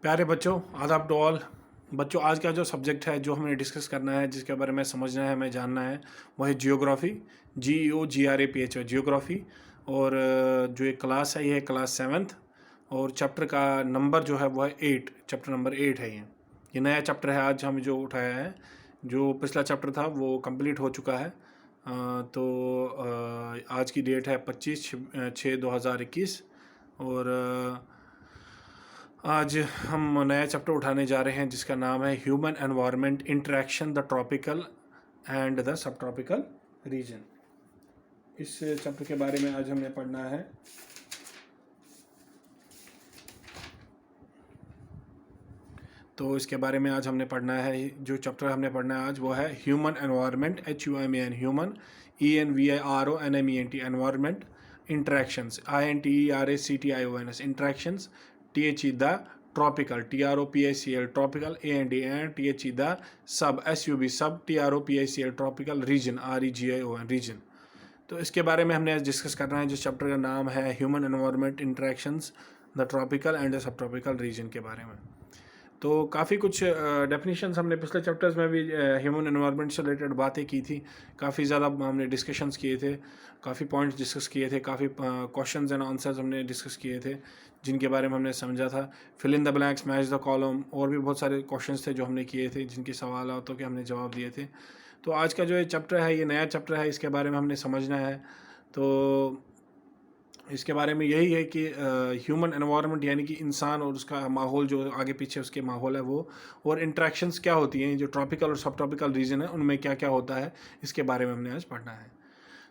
प्यारे बच्चों, आदाब टू ऑल। बच्चों, आज का जो सब्जेक्ट है, जो हमें डिस्कस करना है, जिसके बारे में समझना है, हमें जानना है, वो है जियोग्राफी। GEOGRAPH geography. और जो ये क्लास है, ये है क्लास 7th। और चैप्टर का नंबर जो है वो है 8, चैप्टर नंबर 8 है ये नया चैप्टर है आज हम जो उठाया है। जो पिछला चैप्टर था वो कंप्लीट हो चुका है। आज की डेट है 25/6/2021। और आज हम नया चैप्टर उठाने जा रहे हैं जिसका नाम है human environment interaction the tropical and the sub tropical region. इस चैप्टर के बारे में आज हमें पढ़ना है। तो इसके बारे में आज हमने पढ़ना है, जो चैप्टर हमने पढ़ना है आज वो है human environment, HUMAN human, ENVIRONMENT environment, interactions INTERACTIONS interactions, THE the tropical TROPICL tropical, AND THE the sub SUB sub TROPICL tropical, region REGION region. तो इसके बारे में हमने आज डिस्कस करना है। जिस चैप्टर का नाम है human environment interactions the tropical and the sub tropical region के बारे में। तो काफ़ी कुछ डेफिनेशंस हमने पिछले चैप्टर्स में भी ह्यूमन एनवायरनमेंट से रिलेटेड बातें की थी। काफ़ी ज़्यादा हमने डिस्कशंस किए थे, काफ़ी पॉइंट्स डिस्कस किए थे, काफ़ी क्वेश्चंस एंड आंसर्स हमने डिस्कस किए थे जिनके बारे में हमने समझा था। Fill in the blanks, match the column, और भी बहुत सारे क्वेश्चंस थे जो हमने किए थे, जिनके सवालों के हमने जवाब दिए थे। तो आज का जो ये चैप्टर है, ये नया चैप्टर है, इसके बारे में हमने समझना है। तो इसके बारे में यही है कि ह्यूमन एनवायरनमेंट यानी कि इंसान और उसका माहौल, जो आगे पीछे उसके माहौल है वो, और इंट्रैक्शंस क्या होती हैं, जो ट्रॉपिकल और सब ट्रॉपिकल रीजन है उनमें क्या क्या होता है, इसके बारे में हमने आज पढ़ना है।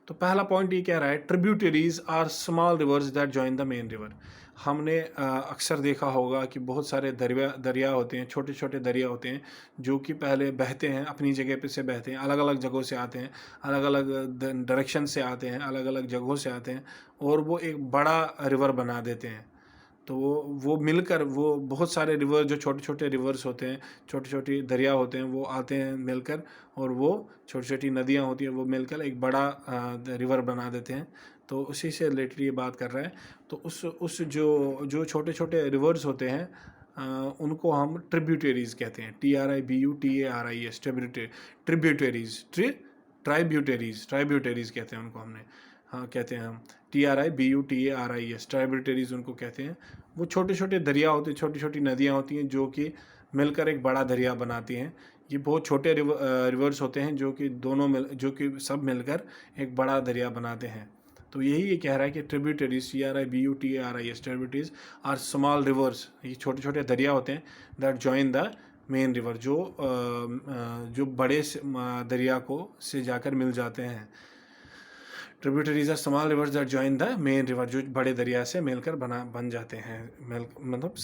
तो पहला पॉइंट ये कह रहा है, tributaries are small rivers that join the main river. हमने अक्सर देखा होगा कि बहुत सारे दरिया होते हैं, छोटे छोटे दरिया होते हैं जो कि पहले बहते हैं, अपनी जगह पे से बहते हैं, अलग अलग जगहों से आते हैं, अलग अलग डायरेक्शन से आते हैं, अलग अलग जगहों से आते हैं, और वो एक बड़ा रिवर बना देते हैं। तो वो मिलकर, वो बहुत सारे रिवर, जो छोटे छोटे रिवर्स होते हैं, छोटी छोटी दरिया होते हैं, वो आते हैं मिलकर, और वो छोटी छोटी नदियाँ होती हैं, वो मिलकर एक बड़ा रिवर बना देते हैं। तो उसी से रिलेटेड ये बात कर रहा है। तो उस जो जो छोटे छोटे रिवर्स होते हैं, उनको हम ट्रिब्यूटरीज कहते हैं, TRIBUTARIS ट्रिब्यूटरीज ट्राइब्यूटरीज कहते हैं उनको हमने। हाँ, कहते हैं हम TRIBUTARIS ट्राइब्यूटरीज उनको कहते हैं। वो छोटे छोटे दरिया होते हैं, छोटी छोटी नदियाँ होती हैं जो कि मिलकर एक बड़ा दरिया बनाती हैं। ये बहुत छोटे रिवर्स होते हैं जो कि जो कि सब मिलकर एक बड़ा दरिया बनाते हैं। तो यही ये कह रहा है कि tributaries TRIBUTARIS tributaries are small rivers, ये छोटे छोटे दरिया होते हैं, that join the main river, जो बड़े दरिया को से जाकर मिल जाते हैं। Tributaries are small rivers that join the main river, जो बड़े दरिया से मिलकर बन जाते हैं, मतलब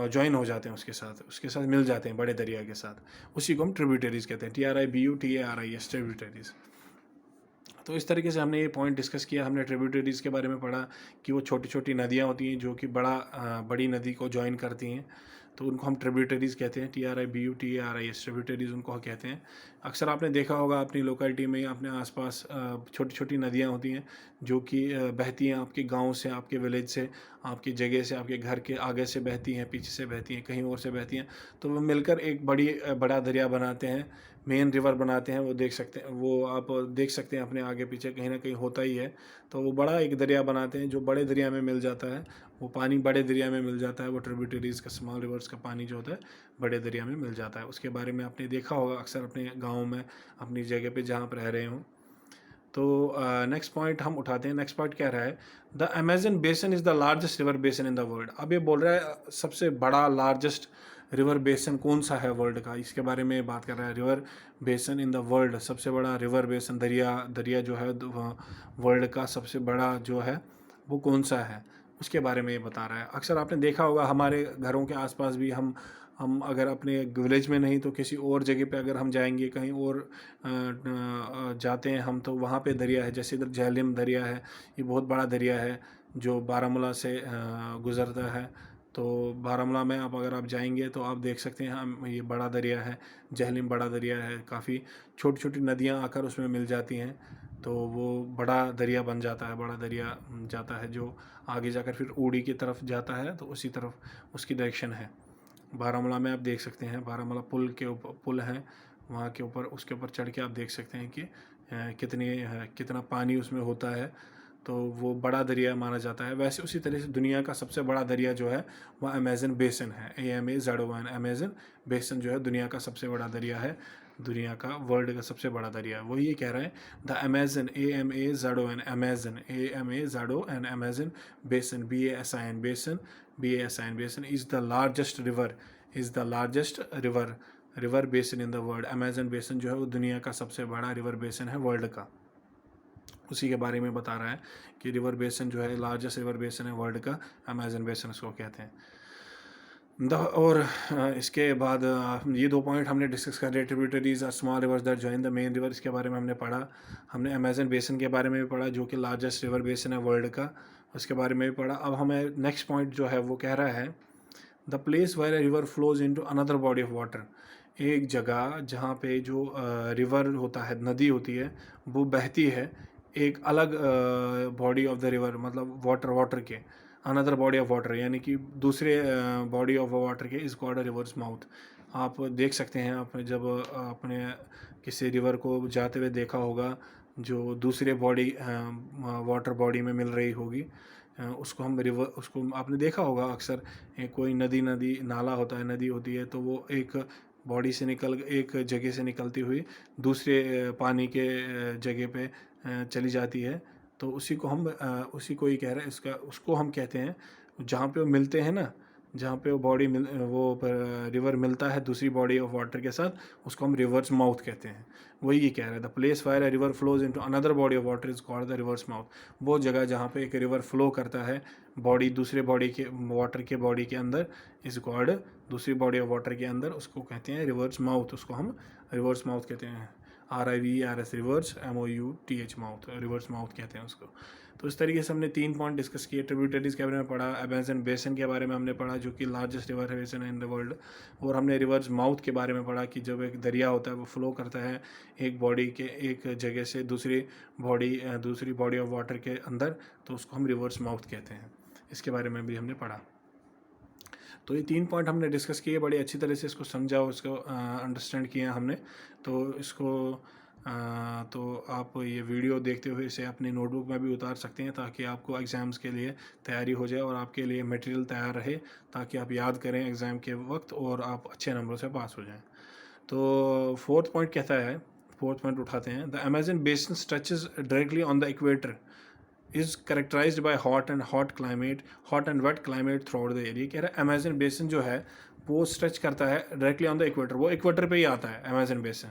जॉइन हो जाते हैं, उसके साथ मिल जाते हैं बड़े दरिया के साथ। उसी को हम ट्रिब्यूटरीज कहते हैं, TRIBUTARIS ट्रिब्यूटरीज। तो इस तरीके से हमने ये पॉइंट डिस्कस किया। हमने ट्रिब्यूटरीज़ के बारे में पढ़ा कि वो छोटी छोटी नदियाँ होती हैं जो कि बड़ी नदी को ज्वाइन करती हैं, तो उनको हम ट्रिब्यूटरीज़ कहते हैं, TRIBUTARIS ट्रिब्यूटरीज़ उनको कहते हैं। अक्सर आपने देखा होगा अपनी लोकेलिटी में, अपने आसपास छोटी छोटी नदियाँ होती हैं जो कि बहती हैं आपके गांव से, आपके विलेज से, आपकी जगह से, आपके घर के आगे से बहती हैं, पीछे से बहती हैं, कहीं और से बहती हैं। तो वो मिलकर एक बड़ा दरिया बनाते हैं, मेन रिवर बनाते हैं। वो आप देख सकते हैं अपने आगे पीछे कहीं ना कहीं होता ही है। तो वो बड़ा एक दरिया बनाते हैं जो बड़े दरिया में मिल जाता है, वो पानी बड़े दरिया में मिल जाता है। वो ट्रिब्यूटरीज़ का, स्मॉल रिवर्स का पानी जो होता है बड़े दरिया में मिल जाता है। उसके बारे में आपने देखा होगा अक्सर अपने गाँव में, अपनी जगह पे जहाँ पर रह रहे हों। तो नेक्स्ट पॉइंट हम उठाते हैं। नेक्स्ट पॉइंट कह रहा है, द अमेजन बेसन इज़ द लार्जेस्ट रिवर बेसन इन द वर्ल्ड। अब ये बोल रहा है सबसे बड़ा लार्जेस्ट रिवर बेसन कौन सा है वर्ल्ड का, इसके बारे में बात कर रहा है। रिवर बेसन इन द वर्ल्ड, सबसे बड़ा रिवर बेसन, दरिया जो है वर्ल्ड का सबसे बड़ा जो है वो कौन सा है, उसके बारे में ये बता रहा है। अक्सर आपने देखा होगा हमारे घरों के आसपास भी, हम अगर अपने विलेज में नहीं तो किसी और जगह पे अगर हम जाएंगे, कहीं और जाते हैं हम, तो वहाँ पे दरिया है। जैसे इधर झेलम दरिया है, ये बहुत बड़ा दरिया है जो बारामूला से गुज़रता है। तो बारामूला में अगर आप जाएंगे तो आप देख सकते हैं, हम ये बड़ा दरिया है, झेलम बड़ा दरिया है। काफ़ी छोटी छोटी नदियाँ आकर उसमें मिल जाती हैं, तो वो बड़ा दरिया बन जाता है, बड़ा दरिया जाता है जो आगे जाकर फिर ऊड़ी की तरफ जाता है, तो उसी तरफ उसकी डायरेक्शन है। बारामूला में आप देख सकते हैं, बारामूला पुल के ऊपर पुल है, वहाँ के ऊपर उसके ऊपर चढ़ के आप देख सकते हैं कि कितना पानी उसमें होता है, तो वो बड़ा दरिया माना जाता है। वैसे उसी तरह से दुनिया का सबसे बड़ा दरिया जो है वह अमेज़न बेसिन है, AMAZN। अमेज़न बेसिन जो है दुनिया का सबसे बड़ा दरिया है, दुनिया का वर्ल्ड का सबसे बड़ा दरिया है। वो ये कह रहा है the Amazon AMAZN Amazon basin basin is the largest river basin in the world. Amazon basin जो है वो दुनिया का सबसे बड़ा रिवर बेसिन है वर्ल्ड का। उसी के बारे में बता रहा है कि रिवर बेसिन जो है लार्जेस्ट रिवर बेसिन है वर्ल्ड का, अमेज़न बेसिन उसको कहते हैं। और इसके बाद ये 2 पॉइंट हमने डिस्कस कर लिए। Tributaries are small rivers that join the main river, इसके बारे में हमने पढ़ा। हमने अमेज़न बेसिन के बारे में भी पढ़ा जो कि लार्जेस्ट रिवर बेसिन है वर्ल्ड का, उसके बारे में भी पढ़ा। अब हमें नेक्स्ट पॉइंट जो है वो कह रहा है the place where a river flows into another body of water. एक जगह जहाँ पे जो रिवर होता है, नदी होती है, वो बहती है एक अलग बॉडी ऑफ द रिवर, मतलब वाटर के अनदर बॉडी ऑफ वाटर, यानी कि दूसरे बॉडी ऑफ वाटर के, is called a reverse mouth. आप देख सकते हैं, आपने जब अपने किसी रिवर को जाते हुए देखा होगा जो दूसरे बॉडी वाटर बॉडी में मिल रही होगी, उसको हम रिवर, उसको आपने देखा होगा अक्सर। कोई नदी नाला होता है, नदी होती है, तो वो एक बॉडी से एक जगह से निकलती हुई दूसरे पानी के जगह पे चली जाती है। तो उसी को ही कह रहे हैं, उसको हम कहते हैं जहाँ पे वो मिलते हैं ना, जहाँ पे वो रिवर मिलता है दूसरी बॉडी ऑफ वाटर के साथ, उसको हम रिवर्स माउथ कहते हैं। वही ये कह रहा है the place wire a river flows into another body of water is called the reverse mouth. वो जगह जहाँ पे एक रिवर फ्लो करता है दूसरे बॉडी के वाटर के बॉडी के अंदर, इज कॉल्ड, दूसरी बॉडी ऑफ वाटर के अंदर, उसको कहते हैं रिवर्स माउथ। उसको हम रिवर्स माउथ कहते हैं, RIVERS, reverse, MOUTH mouth, reverse mouth कहते हैं उसको। तो इस तरीके से हमने 3 पॉइंट डिस्कस किए। ट्रिब्यूटरीज के बारे में पढ़ा, अमेज़न बेसिन के बारे में हमने पढ़ा जो कि लार्जेस्ट रिवर बेसिन है इन द वर्ल्ड, और हमने रिवर्स माउथ के बारे में पढ़ा कि जब एक दरिया होता है वो फ्लो करता है एक बॉडी के एक जगह से दूसरी बॉडी ऑफ वाटर के अंदर, तो उसको हम रिवर्स माउथ कहते हैं। इसके बारे में भी हमने पढ़ा। तो ये 3 पॉइंट हमने डिस्कस किए, बड़ी अच्छी तरह से इसको समझा, उसको अंडरस्टैंड किया हमने। तो इसको तो आप ये वीडियो देखते हुए इसे अपनी नोटबुक में भी उतार सकते हैं ताकि आपको एग्ज़ाम्स के लिए तैयारी हो जाए और आपके लिए मटेरियल तैयार रहे, ताकि आप याद करें एग्ज़ाम के वक्त और आप अच्छे नंबरों से पास हो जाएं। तो फोर्थ पॉइंट उठाते हैं, the Amazon basin stretches directly on the equator, is characterised by hot and wet climate throughout the year. ये कह रहा है अमेज़न बेसिन जो है वो स्ट्रेच करता है डायरेक्टली ऑन द इक्वेटर, वो इक्वेटर पे ही आता है अमेज़न बेसिन।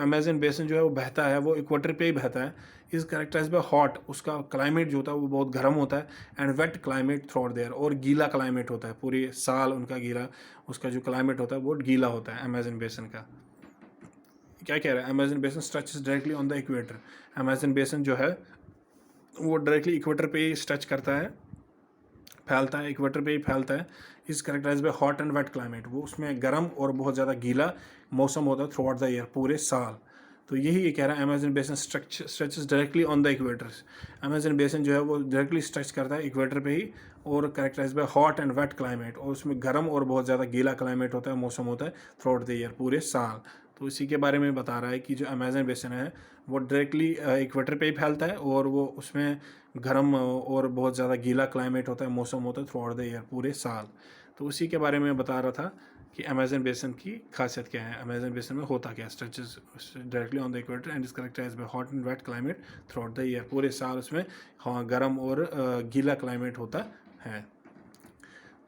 अमेज़न बेसिन जो है वो बहता है, वो इक्वेटर पे ही बहता है। इज़ करेक्टराइज्ड बाय हॉट, उसका क्लाइमेट जो होता है वो बहुत गर्म होता है, and wet climate throughout the year, और गीला क्लाइमेट होता है पूरे साल उनका गीला, उसका जो क्लाइमेट होता है वो गीला होता है अमेज़न बेसिन का। क्या कह रहा है, Amazon basin stretches directly on the equator. Amazon basin जो है वो डायरेक्टली इक्वेटर पे ही स्ट्रेच करता है, फैलता है, इक्वेटर पे ही फैलता है। Is characterise by hot and wet climate, वो उसमें गर्म और बहुत ज़्यादा गीला मौसम होता है थ्रू आउट द ईयर, पूरे साल। तो यही ये कह रहा है Amazon basin stretches directly on the equators. Amazon basin जो है वो डायरेक्टली स्ट्रेच करता है इक्वेटर पे ही, और characterise by hot and wet climate, और उसमें गर्म और बहुत ज़्यादा गीला क्लाइमेट होता है, मौसम होता है थ्रू आउट द ईयर, पूरे साल। तो इसी के बारे में बता रहा है कि जो अमेज़न बेसिन है वो डायरेक्टली इक्वेटर पे ही फैलता है, और वो उसमें गर्म और बहुत ज़्यादा गीला क्लाइमेट होता है, मौसम होता है थ्रू आउट द ईयर, पूरे साल। तो उसी के बारे में बता रहा था कि अमेज़न बेसिन की खासियत क्या है, अमेज़न बेसिन में होता क्या, stretches directly on the equator and is characterised by hot and wet climate throughout the year, पूरे साल उसमें हाँ गर्म और गीला क्लाइमेट होता है।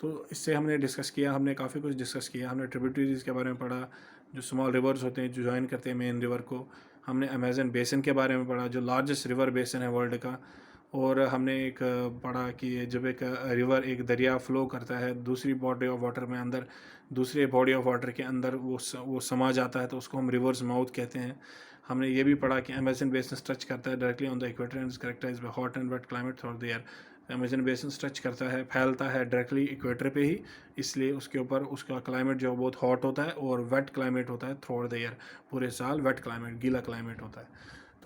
तो इससे हमने डिस्कस किया, हमने काफ़ी कुछ डिस्कस किया। हमने ट्रिब्यूटरीज के बारे में पढ़ा, जो स्मॉल रिवर्स होते हैं जो ज्वाइन करते हैं मेन रिवर को। हमने अमेज़न बेसिन के बारे में पढ़ा जो लार्जेस्ट रिवर बेसिन है वर्ल्ड का। और हमने एक पढ़ा कि जब एक रिवर, एक दरिया फ्लो करता है दूसरी बॉडी ऑफ वाटर में अंदर, दूसरे बॉडी ऑफ वाटर के अंदर वो समा जाता है, तो उसको हम रिवर्स माउथ कहते हैं। हमने ये भी पढ़ा कि अमेज़न बेसिन स्ट्रेच करता है directly on the equator and is characterised by hot and wet climate throughout the year. Amazon basin stretch करता है, फैलता है डायरेक्टली इक्वेटर पे ही, इसलिए उसके ऊपर उसका क्लाइमेट जो बहुत हॉट होता है और वेट क्लाइमेट होता है थ्रू आउट द ईयर, पूरे साल वेट क्लाइमेट, गीला क्लाइमेट होता है।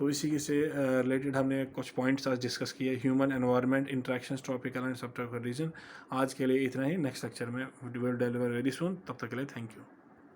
तो इसी से रिलेटेड हमने कुछ पॉइंट्स आज डिस्कस किए, human environment interactions tropical and सब ट्रॉपिकल रीजन। आज के लिए इतना ही, नेक्स्ट लेक्चर में विल डिलीवर वेरी सून, तब तक के लिए थैंक यू।